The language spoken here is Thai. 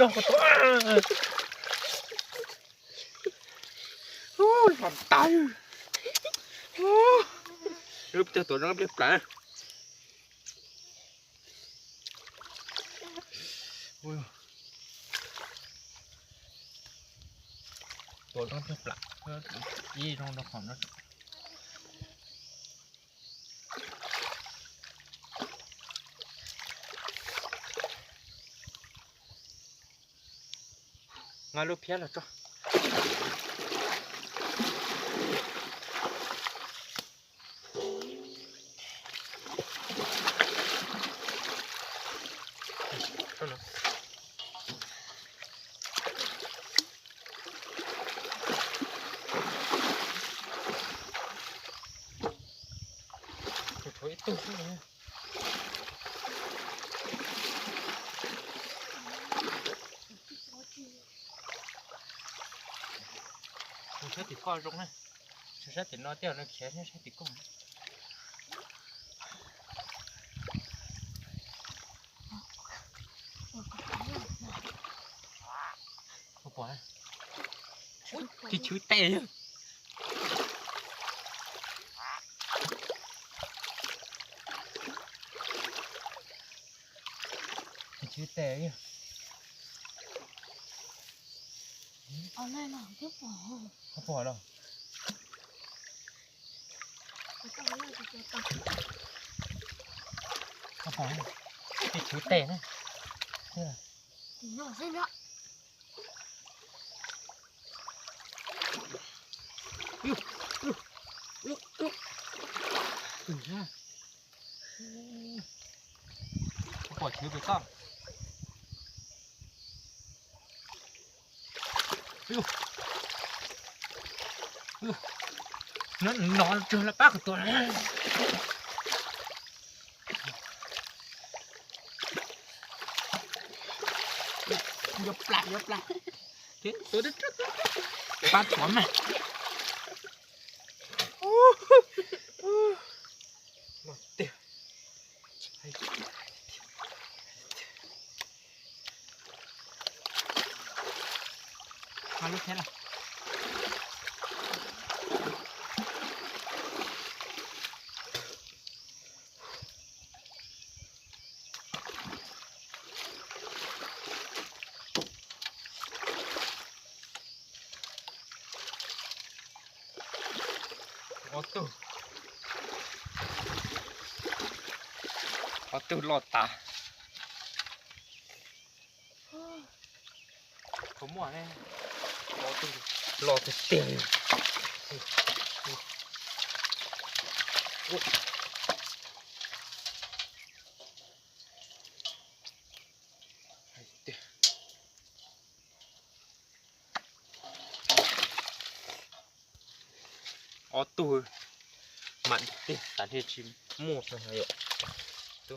น้องก็ตัวโอ้ยความตายโอ้รูปเจ้าตัวน้องเรียบร้อยโอ้ยตัวน้องเรียบร้อยเพื่อยี่น้องน้องของน้องงานรูปเพี้ยนหรอจ๊ะโอ้ยตู้นี่ใช้ติดก้อนตรงนั้นใช้ติดนอเตี้ยวนะแขนใช้ติดก้นโอ้โหที่ชื้อเตะที่ชื้อเตะเนี่ยเอาแน่นอนพี่ปอเขาปอดหรอเขาปอดที่ชื้อเตะนะเนี่ยหน่อยสิเนาะเขาปอดชื้อไปก้อนนั่นนอนเจอแล้วป้ากับตัวนั้นยกปลาเฮ้ยตัวนี้ปลาตัวมันหมดเตี้ยมาลูกแค่ละออตู้หลอดตาผมว่าเนี่ยออตู้หลอดเตียงออตู้มันเตี้ยสารเทชิมหมดเลยอ่ะตู้